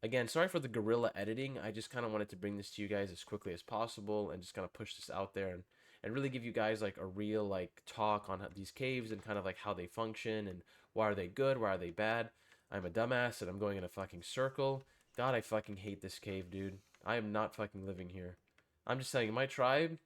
Again, sorry for the guerrilla editing. I just kind of wanted to bring this to you guys as quickly as possible and just kind of push this out there and really give you guys like a real like talk on these caves and kind of like how they function and why are they good, why are they bad. I'm a dumbass and I'm going in a fucking circle. God, I fucking hate this cave, dude. I am not fucking living here. I'm just telling you, my tribe,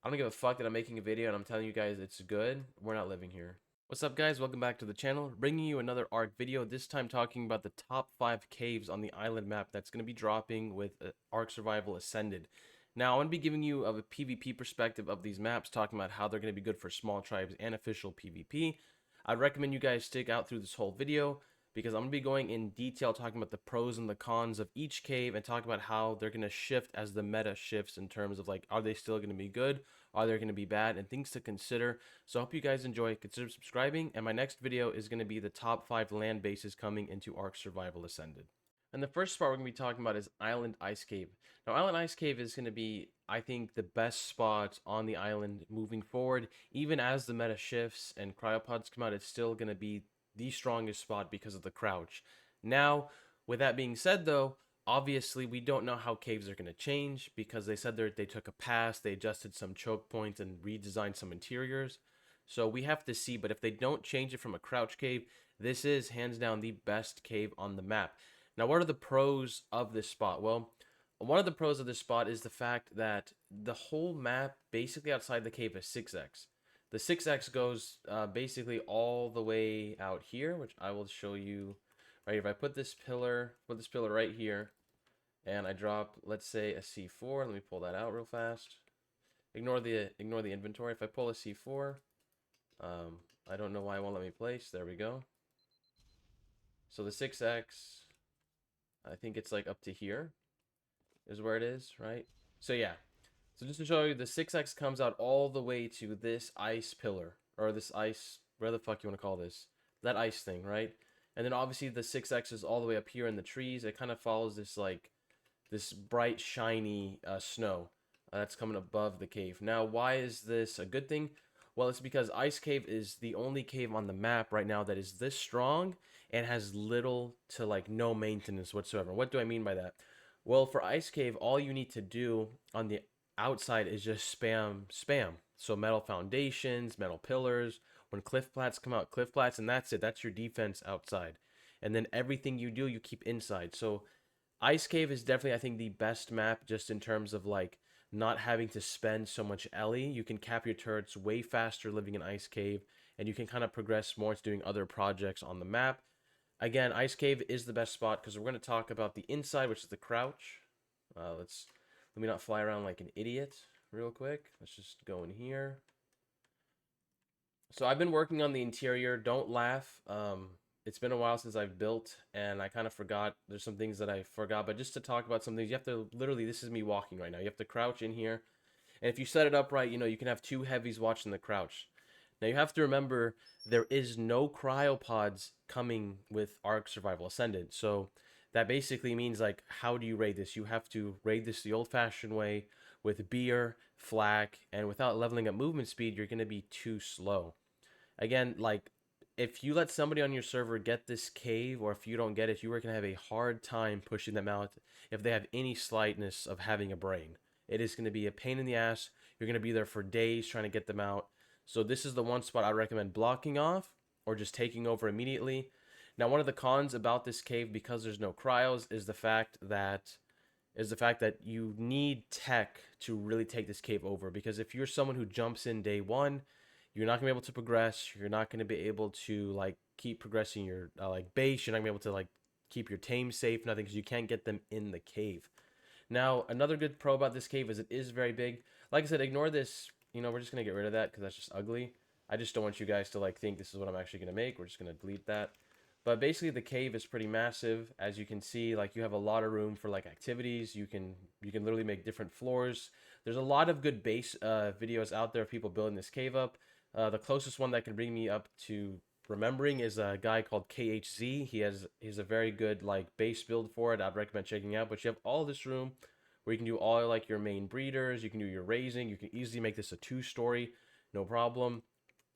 I don't give a fuck that I'm making a video and I'm telling you guys it's good. We're not living here. What's up, guys? Welcome back to the channel. Bringing you another ARK video, this time talking about the top 5 caves on the island map that's going to be dropping with ARK Survival Ascended. Now, I'm going to be giving you a PvP perspective of these maps, talking about how they're going to be good for small tribes and official PvP. I'd recommend you guys stick out through this whole video because I'm going to be going in detail talking about the pros and the cons of each cave and talking about how they're going to shift as the meta shifts in terms of like, are they still going to be good? Are they going to be bad? And things to consider. So I hope you guys enjoy. Consider subscribing. And my next video is going to be the top 5 land bases coming into ARK Survival Ascended. And the first spot we're going to be talking about is Island Ice Cave. Now, Island Ice Cave is going to be, I think, the best spot on the island moving forward. Even as the meta shifts and cryopods come out, it's still going to be the strongest spot because of the crouch. Now, with that being said, though, obviously we don't know how caves are going to change because they said they took a pass, they adjusted some choke points and redesigned some interiors. So we have to see, but if they don't change it from a crouch cave, this is hands down the best cave on the map. Now, what are the pros of this spot? Well, one of the pros of this spot is the fact that the whole map basically outside the cave is 6x. The 6x goes basically all the way out here, which I will show you right here. If I put this pillar right here, and I drop, let's say, a C4. Let me pull that out real fast. Ignore the inventory. If I pull a C4, I don't know why it won't let me place. There we go. So the 6x, I think it's like up to here is where it is, right? So yeah. So just to show you, the 6x comes out all the way to this ice pillar, or this ice, where the fuck you want to call this? That ice thing, right? And then obviously the 6x is all the way up here in the trees. It kind of follows this like this bright, shiny snow that's coming above the cave. Now, why is this a good thing? Well, it's because Ice Cave is the only cave on the map right now that is this strong and has little to like no maintenance whatsoever. What do I mean by that? Well, for Ice Cave, all you need to do on the outside is just spam. So metal foundations, metal pillars. When cliff plats come out, cliff plats, and that's it. That's your defense outside. And then everything you do, you keep inside. So Ice Cave is definitely, I think, the best map just in terms of like not having to spend so much Ellie. You can cap your turrets way faster living in Ice Cave, and you can kind of progress more to doing other projects on the map. Again, Ice Cave is the best spot because we're going to talk about the inside, which is the crouch. Let me not fly around like an idiot real quick. Let's just go in here. So I've been working on the interior. Don't laugh. It's been a while since I've built, and I kind of forgot. There's some things that I forgot, but just to talk about some things, you have to literally, this is me walking right now. You have to crouch in here, and if you set it up right, you can have 2 heavies watching the crouch. Now you have to remember there is no cryopods coming with ARK Survival Ascended, so that basically means like, how do you raid this? You have to raid this the old-fashioned way with beer, flak, and without leveling up movement speed, you're going to be too slow. Again, like, if you let somebody on your server get this cave, or if you don't get it, you are going to have a hard time pushing them out if they have any slightness of having a brain. It is going to be a pain in the ass. You're going to be there for days trying to get them out. So this is the one spot I recommend blocking off or just taking over immediately. Now, one of the cons about this cave, because there's no cryos, is the fact that you need tech to really take this cave over. Because if you're someone who jumps in day one, you're not gonna be able to progress. You're not gonna be able to like keep progressing your like base. You're not gonna be able to like keep your tame safe, nothing, because you can't get them in the cave. Now, another good pro about this cave is it is very big. Like I said, ignore this. We're just gonna get rid of that because that's just ugly. I just don't want you guys to like think this is what I'm actually gonna make. We're just gonna delete that. But basically, the cave is pretty massive. As you can see, like you have a lot of room for like activities. You can literally make different floors. There's a lot of good base videos out there of people building this cave up. The closest one that can bring me up to remembering is a guy called KHZ. He's a very good like base build for it. I'd recommend checking out. But you have all this room where you can do all like your main breeders. You can do your raising. You can easily make this a 2-story, no problem.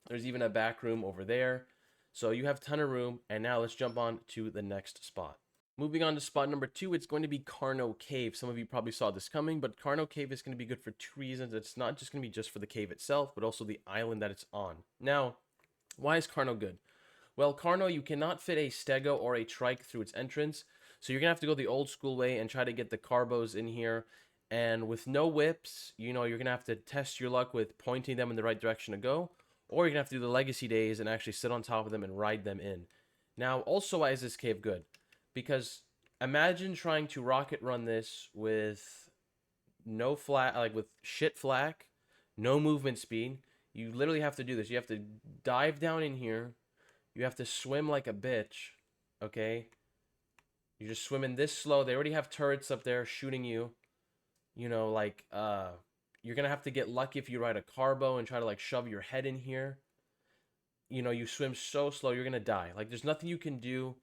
There's even a back room over there. So you have a ton of room, and now let's jump on to the next spot. Moving on to spot number 2, it's going to be Carno Cave. Some of you probably saw this coming, but Carno Cave is going to be good for 2 reasons. It's not just going to be just for the cave itself, but also the island that it's on. Now, why is Carno good? Well, Carno, you cannot fit a Stego or a Trike through its entrance, so you're going to have to go the old school way and try to get the Carbos in here. And with no whips, you're going to have to test your luck with pointing them in the right direction to go, or you're going to have to do the Legacy days and actually sit on top of them and ride them in. Now, also, why is this cave good? Because imagine trying to rocket run this with no flat, like with shit flak, no movement speed. You literally have to do this. You have to dive down in here. You have to swim like a bitch. Okay? You're just swimming this slow. They already have turrets up there shooting you. You're gonna have to get lucky if you ride a carbo and try to like shove your head in here. You swim so slow, you're gonna die. Like, there's nothing you can do.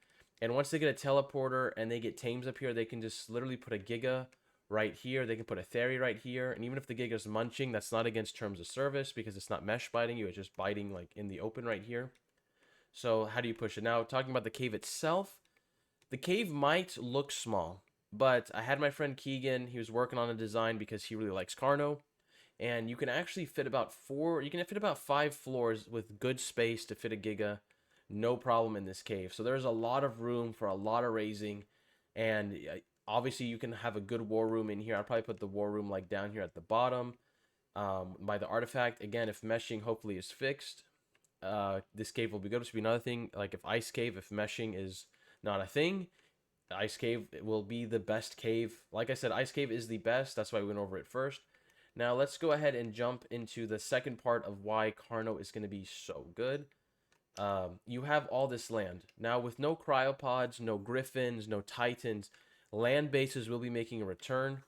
And once they get a teleporter and they get tames up here, they can just literally put a Giga right here. They can put a Theory right here. And even if the Giga's munching, that's not against terms of service because it's not mesh biting you. It's just biting like in the open right here. So how do you push it? Now, talking about the cave itself, the cave might look small, but I had my friend Keegan. He was working on a design because he really likes Carno. And you can actually fit about you can fit about 5 floors with good space to fit a Giga, no problem in this cave. So there's a lot of room for a lot of raising, and obviously you can have a good war room in here. I'll probably put the war room like down here at the bottom, by the artifact. Again, if meshing hopefully is fixed, this cave will be good. This will be another thing, like if ice cave, if meshing is not a thing, ice cave will be the best cave. Like I said, ice cave is the best. That's why we went over it first. Now let's go ahead and jump into the second part of why Carno is going to be so good. You have all this land. Now with no cryopods, no griffins, no titans, land bases will be making a return.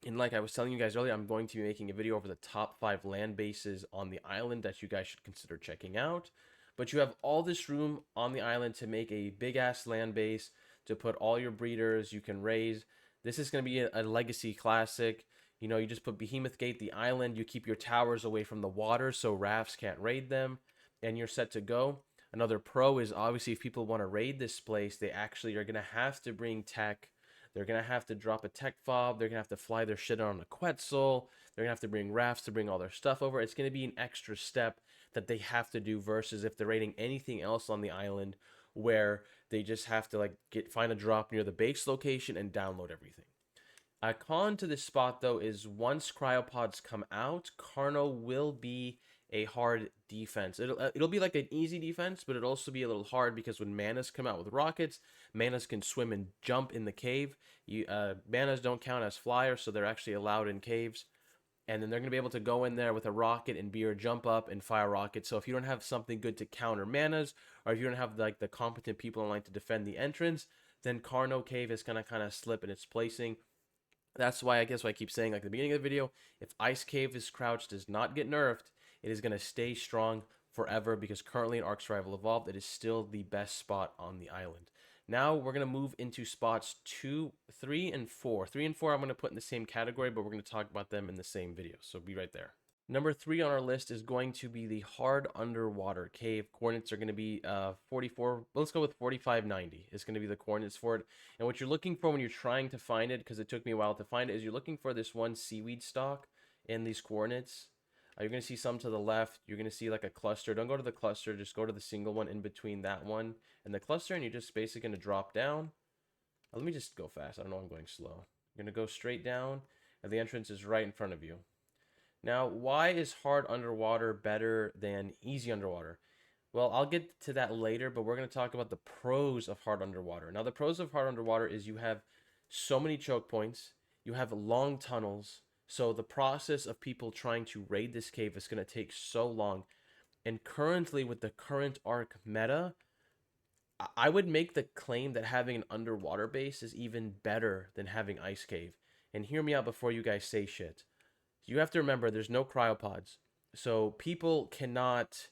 And like I was telling you guys earlier, I'm going to be making a video over the top 5 land bases on the island that you guys should consider checking out. But you have all this room on the island to make a big ass land base, to put all your breeders you can raise. This is going to be a legacy classic. You just put Behemoth Gate the island, you keep your towers away from the water so rafts can't raid them, and you're set to go. Another pro is obviously if people want to raid this place, they actually are going to have to bring tech. They're going to have to drop a tech fob. They're going to have to fly their shit on a Quetzal. They're going to have to bring rafts to bring all their stuff over. It's going to be an extra step that they have to do versus if they're raiding anything else on the island where they just have to find a drop near the base location and download everything. A con to this spot, though, is once cryopods come out, Carno will be a hard defense. It'll be like an easy defense, but it'll also be a little hard because when manas come out with rockets, manas can swim and jump in the cave. Manas don't count as flyers, so they're actually allowed in caves. And then they're going to be able to go in there with a rocket and beer, jump up and fire rockets. So if you don't have something good to counter manas, or if you don't have like the competent people online to defend the entrance, then Carno Cave is going to kind of slip in its placing. That's why I guess what I keep saying, like at the beginning of the video, if Ice Cave is crouched does not get nerfed, it is going to stay strong forever because currently in Ark Survival Evolved, it is still the best spot on the island. Now we're going to move into spots 2, 3, and 4. 3 and 4 I'm going to put in the same category, but we're going to talk about them in the same video, so be right there. Number 3 on our list is going to be the hard underwater cave. Coordinates are going to be 44. Let's go with 4590. It's going to be the coordinates for it. And what you're looking for when you're trying to find it, because it took me a while to find it, is you're looking for this one seaweed stalk in these coordinates. You're going to see some to the left. You're going to see like a cluster. Don't go to the cluster. Just go to the single one in between that one and the cluster, and you're just basically going to drop down. Let me just go fast. I don't know, I'm going slow. You're going to go straight down, and the entrance is right in front of you. Now, why is hard underwater better than easy underwater? Well, I'll get to that later, but we're going to talk about the pros of hard underwater. Now, the pros of hard underwater is you have so many choke points, you have long tunnels, so the process of people trying to raid this cave is going to take so long. And currently, with the current Ark meta, I would make the claim that having an underwater base is even better than having Ice Cave. And hear me out before you guys say shit. You have to remember there's no cryopods. So people cannot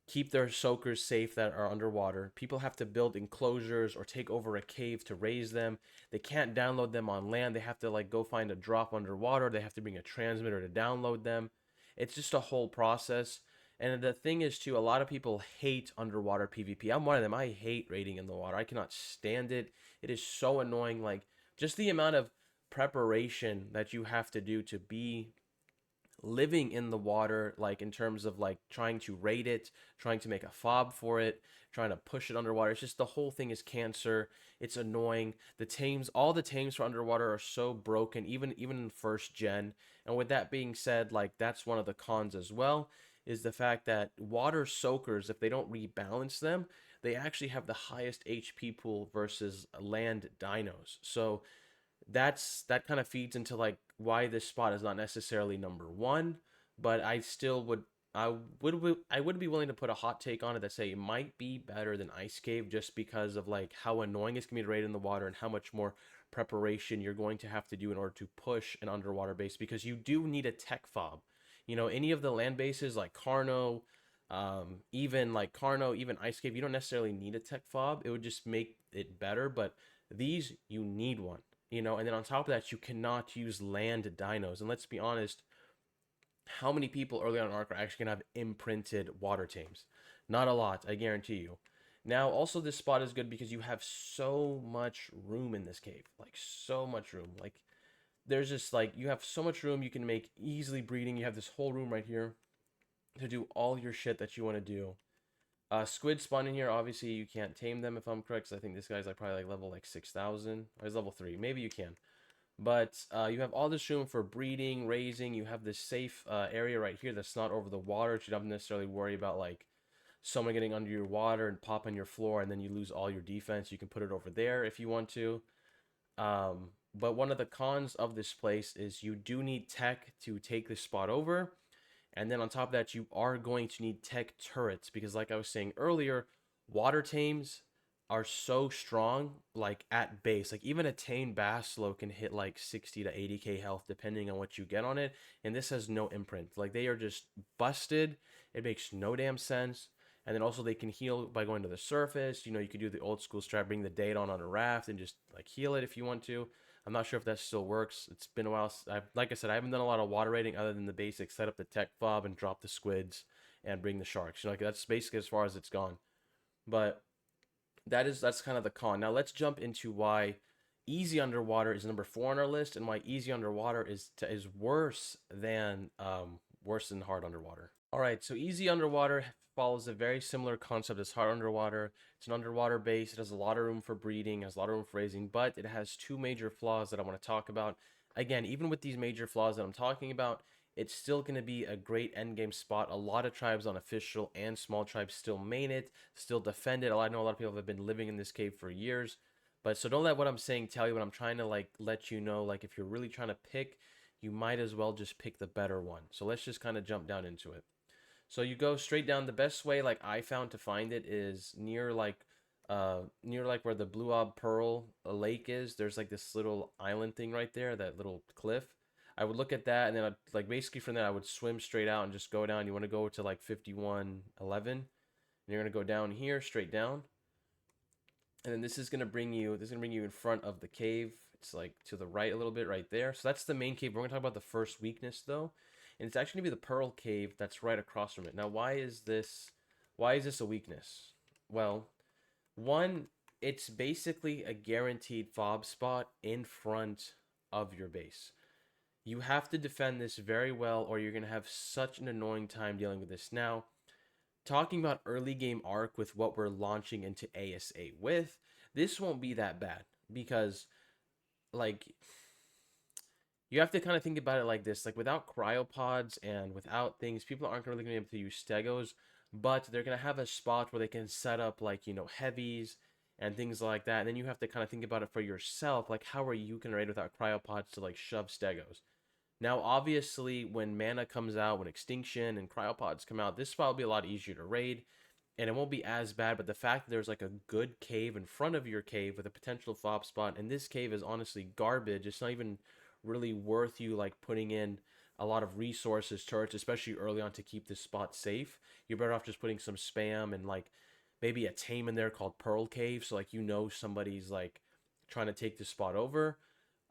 keep their soakers safe that are underwater. People have to build enclosures or take over a cave to raise them. They can't download them on land. They have to go find a drop underwater. They have to bring a transmitter to download them. It's just a whole process. And the thing is too, a lot of people hate underwater PvP. I'm one of them. I hate raiding in the water. I cannot stand it. It is so annoying. Like, just the amount of preparation that you have to do to be living in the water, like in terms of like trying to rate it, trying to make a fob for it, trying to push it underwater. It's just the whole thing is cancer. It's annoying. The tames, all the tames for underwater are so broken, even in first gen. And with that being said, like that's one of the cons as well, is the fact that water soakers, if they don't rebalance them, they actually have the highest HP pool versus land dinos. So that kind of feeds into like why this spot is not necessarily number one, but I still would I would be willing to put a hot take on it that say it might be better than Ice Cave just because of like how annoying it's gonna be to raid in the water and how much more preparation you're going to have to do in order to push an underwater base because you do need a tech fob. You know, any of the land bases like Carno, even like Carno, even Ice Cave, you don't necessarily need a tech fob. It would just make it better, but these you need one, you know. And then on top of that, you cannot use land dinos. And let's be honest, how many people early on in Arc are actually gonna have imprinted water tames? Not a lot, I guarantee you. Now, also this spot is good because you have so much room in this cave, like so much room. Like there's just like you have so much room you can make easily breeding. You have this whole room right here to do all your shit that you want to do. Squid spawn in here. Obviously, you can't tame them if I'm correct. So I think this guy's like probably like level like 6,000. Or he's level 3. Maybe you can. But you have all this room for breeding, raising. You have this safe area right here that's not over the water. So you don't necessarily worry about like someone getting under your water and popping your floor, and then you lose all your defense. You can put it over there if you want to. But one of the cons of this place is you do need tech to take this spot over. And then on top of that, you are going to need tech turrets because, like I was saying earlier, water tames are so strong, like at base. Like even a tame Basilo can hit like 60 to 80k health depending on what you get on it. And this has no imprint. Like they are just busted. It makes no damn sense. And then also they can heal by going to the surface. You know, you could do the old school strat, bring the date on a raft and just like heal it if you want to. I'm not sure if that still works. It's been a while. Like I said, I haven't done a lot of water raiding other than the basics. Set up the tech fob and drop the squids and bring the sharks. You know, like that's basically as far as it's gone. But that's kind of the con. Now let's jump into why easy underwater is number 4 on our list, and why easy underwater is worse than hard underwater. All right, so easy underwater follows a very similar concept as hard underwater. It's an underwater base. It has a lot of room for breeding, has a lot of room for raising, but it has two major flaws that I want to talk about. Again, even with these major flaws that I'm talking about, it's still going to be a great endgame spot. A lot of tribes on official and small tribes still main it, still defend it. I know a lot of people have been living in this cave for years. But so don't let what I'm saying tell you, but I'm trying to like let you know, like if you're really trying to pick, you might as well just pick the better one. So let's just kind of jump down into it. So you go straight down. The best way, like I found to find it, is near like where the Blue Ob Pearl Lake is. There's like this little island thing right there, that little cliff. I would look at that, and then I'd, like basically from there I would swim straight out and just go down. You want to go to like 5111, and you're gonna go down here straight down, and then this is gonna bring you in front of the cave. It's like to the right a little bit right there. So that's the main cave. We're gonna talk about the first weakness though, and it's actually gonna be the Pearl Cave that's right across from it. Now, why is this a weakness? Well, one, it's basically a guaranteed fob spot in front of your base. You have to defend this very well, or you're going to have such an annoying time dealing with this. Now, talking about early game arc with what we're launching into ASA with, this won't be that bad because, like, you have to kind of think about it like this. Like, without cryopods and without things, people aren't really going to be able to use stegos, but they're going to have a spot where they can set up, like, you know, heavies and things like that. And then you have to kind of think about it for yourself. Like, how are you going to raid without cryopods to, like, shove stegos? Now, obviously, when mana comes out, when extinction and cryopods come out, this spot will be a lot easier to raid, and it won't be as bad. But the fact that there's like a good cave in front of your cave with a potential fob spot, and this cave is honestly garbage. It's not even really worth you like putting in a lot of resources, turrets, especially early on to keep this spot safe. You're better off just putting some spam and like maybe a tame in there called Pearl Cave, so like you know somebody's like trying to take this spot over.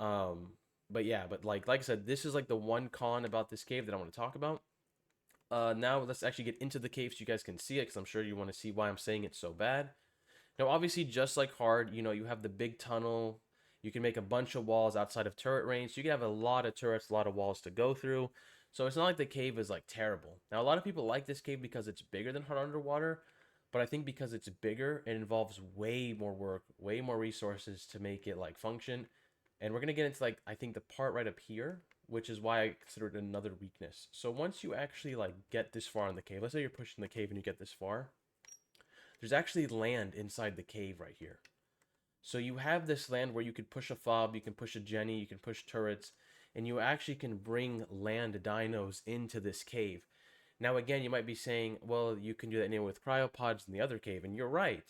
Um, but yeah, but like I said, this is like the one con about this cave that I want to talk about. Now let's actually get into the cave so you guys can see it, because I'm sure you want to see why I'm saying it's so bad. Now, obviously, just like hard, you have the big tunnel. You can make a bunch of walls outside of turret range. So you can have a lot of turrets, a lot of walls to go through. So it's not like the cave is like terrible. Now, a lot of people like this cave because it's bigger than hard underwater. But I think because it's bigger, it involves way more work, way more resources to make it like function. And we're gonna get into like I think the part right up here, which is why I consider it another weakness. So once you actually like get this far in the cave, let's say you're pushing the cave and you get this far, there's actually land inside the cave right here. So you have this land where you could push a fob, you can push a Jenny, you can push turrets, and you actually can bring land dinos into this cave. Now again, you might be saying, well, you can do that anyway with cryopods in the other cave, and you're right.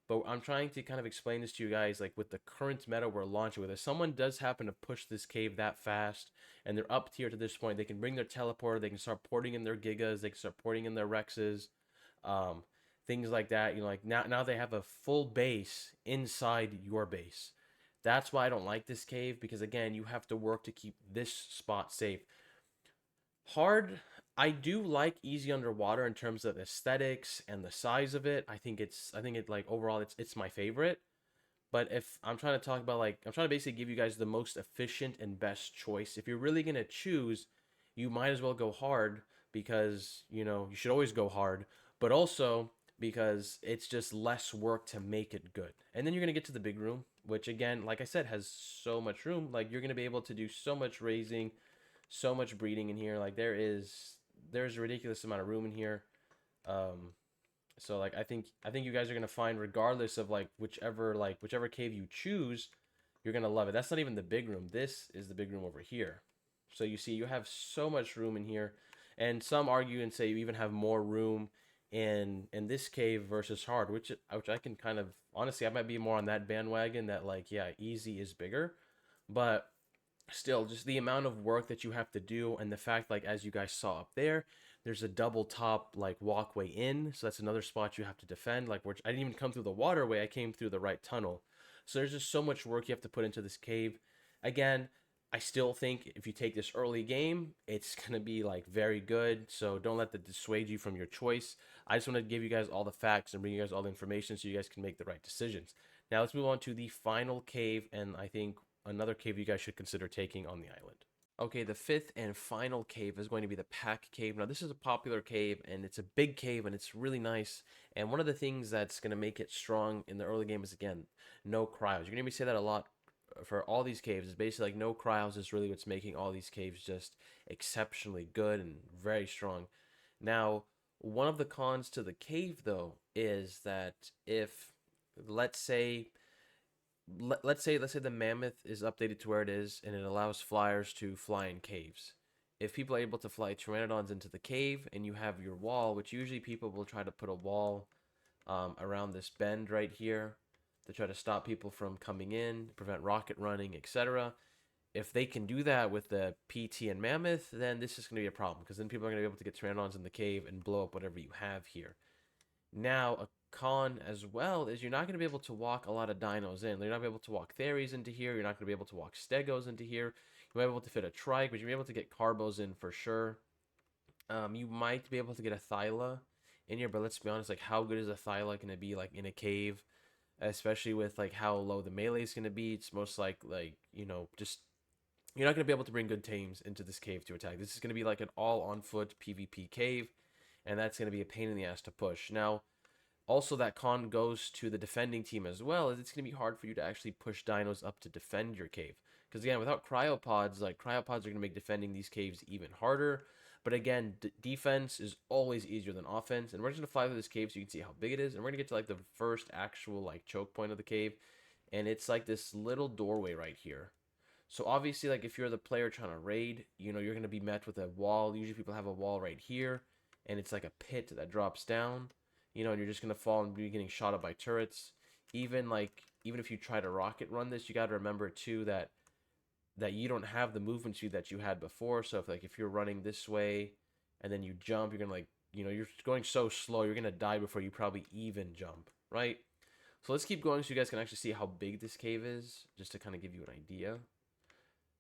But I'm trying to kind of explain this to you guys, like with the current meta we're launching with. If someone does happen to push this cave that fast, and they're up tier to this point, they can bring their teleporter, they can start porting in their gigas, they can start porting in their rexes, um, things like that. Like now they have a full base inside your base. That's why I don't like this cave because again, you have to work to keep this spot safe. Hard, I do like easy underwater in terms of aesthetics and the size of it. I think it like overall it's my favorite. But if I'm trying to talk about like I'm trying to basically give you guys the most efficient and best choice. If you're really gonna choose, you might as well go hard because you should always go hard, but also because it's just less work to make it good. And then you're gonna get to the big room, which again, like I said, has so much room. Like you're gonna be able to do so much raising, so much breeding in here. Like there's a ridiculous amount of room in here. Um, so like I think you guys are gonna find regardless of whichever cave you choose, you're gonna love it. That's not even the big room. This is the big room over here. So you see you have so much room in here, and some argue and say you even have more room in this cave versus hard, which I can kind of honestly I might be more on that bandwagon that like yeah easy is bigger, but still just the amount of work that you have to do and the fact like as you guys saw up there there's a double top like walkway in, so that's another spot you have to defend, like which I didn't even come through the waterway, I came through the right tunnel. So there's just so much work you have to put into this cave. Again, I still think if you take this early game it's going to be like very good, so don't let that dissuade you from your choice. I just want to give you guys all the facts and bring you guys all the information so you guys can make the right decisions. Now let's move on to the final cave, and I think another cave you guys should consider taking on the island. Okay, the fifth and final cave is going to be the Pack Cave. Now, this is a popular cave, and it's a big cave, and it's really nice. And one of the things that's going to make it strong in the early game is, again, no cryos. You're going to be say that a lot for all these caves. It's basically like no cryos is really what's making all these caves just exceptionally good and very strong. Now, one of the cons to the cave, though, is that if, let's say, let's say the mammoth is updated to where it is and it allows flyers to fly in caves. If people are able to fly pteranodons into the cave and you have your wall, which usually people will try to put a wall around this bend right here to try to stop people from coming in, prevent rocket running, etc. If they can do that with the PT and mammoth, then this is going to be a problem because then people are going to be able to get pteranodons in the cave and blow up whatever you have here. Now, a con as well is you're not going to be able to walk a lot of dinos in. You're not going to be able to walk Theres into here. You're not going to be able to walk Stegos into here. You might be able to fit a Trike, but you'll be able to get Carbos in for sure. You might be able to get a Thyla in here, but let's be honest, like how good is a Thyla going to be like in a cave, especially with like how low the melee is going to be? It's most like just you're not going to be able to bring good tames into this cave to attack. This is going to be like an all on foot PvP cave, and that's going to be a pain in the ass to push. Now, also that con goes to the defending team as well, as it's going to be hard for you to actually push dinos up to defend your cave. Because again, without cryopods, like cryopods are going to make defending these caves even harder. But again, defense is always easier than offense. And we're just going to fly through this cave so you can see how big it is. And we're going to get to like the first actual like choke point of the cave. And it's like this little doorway right here. So obviously, like if you're the player trying to raid, you're going to be met with a wall. Usually people have a wall right here, and it's like a pit that drops down, and you're just going to fall and be getting shot up by turrets. Even if you try to rocket run this, you got to remember too that you don't have the movement speed that you had before. So if you're running this way and then you jump, you're going to you're going so slow, you're going to die before you probably even jump, right? So let's keep going so you guys can actually see how big this cave is, just to kind of give you an idea.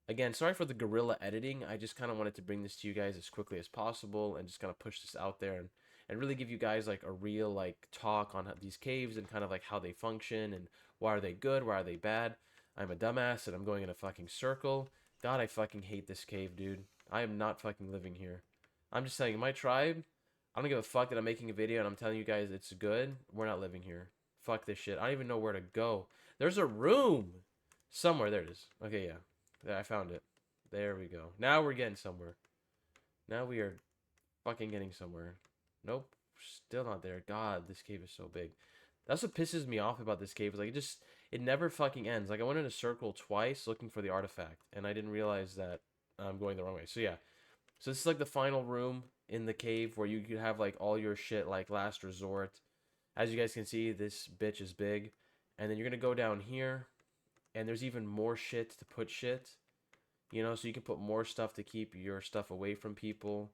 Again, sorry for the guerrilla editing. I just kind of wanted to bring this to you guys as quickly as possible and just kind of push this out there and and really give you guys like a real like talk on these caves and kind of like how they function and why are they good, why are they bad. I'm a dumbass and I'm going in a fucking circle. God, I fucking hate this cave, dude. I am not fucking living here. I'm just saying, my tribe, I don't give a fuck that I'm making a video and I'm telling you guys it's good. We're not living here. Fuck this shit. I don't even know where to go. There's a room somewhere. There it is. Okay, yeah. There, I found it. There we go. Now we're getting somewhere. Now we are fucking getting somewhere. Nope. Still not there. God, this cave is so big. That's what pisses me off about this cave. Is like it never fucking ends. Like I went in a circle twice looking for the artifact, and I didn't realize that I'm going the wrong way. So yeah. So this is like the final room in the cave where you could have like all your shit like last resort. As you guys can see, this bitch is big. And then you're gonna go down here, and there's even more shit to put shit. You know, so you can put more stuff to keep your stuff away from people.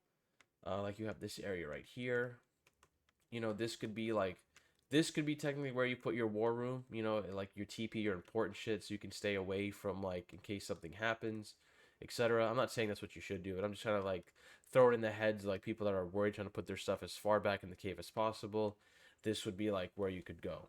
Like you have this area right here. You know, this could be technically where you put your war room. You know, like your TP, your important shit, so you can stay away from like in case something happens, etc. I'm not saying that's what you should do, but I'm just trying to like throw it in the heads of like people that are worried, trying to put their stuff as far back in the cave as possible. This would be like where you could go.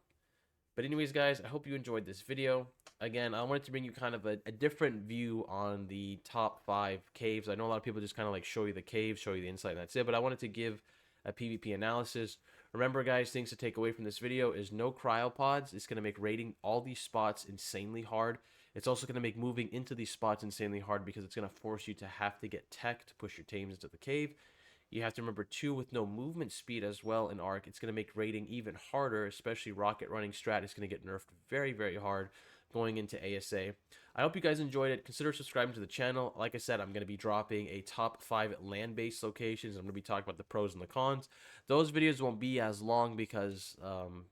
But anyways, guys, I hope you enjoyed this video. Again, I wanted to bring you kind of a different view on the top 5 caves. I know a lot of people just kind of like show you the caves, show you the inside, and that's it. But I wanted to give a PvP analysis. Remember, guys, things to take away from this video is no cryopods. It's going to make raiding all these spots insanely hard. It's also going to make moving into these spots insanely hard because it's going to force you to have to get tech to push your tames into the cave. You have to remember, too, with no movement speed as well in Arc, it's going to make raiding even harder, especially rocket running strat is going to get nerfed very, very hard going into ASA. I hope you guys enjoyed it. Consider subscribing to the channel. Like I said, I'm going to be dropping a top 5 land-based locations. I'm going to be talking about the pros and the cons. Those videos won't be as long because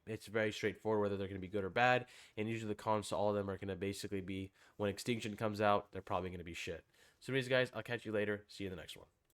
it's very straightforward whether they're going to be good or bad. And usually the cons to all of them are going to basically be when Extinction comes out, they're probably going to be shit. So anyways, guys, I'll catch you later. See you in the next one.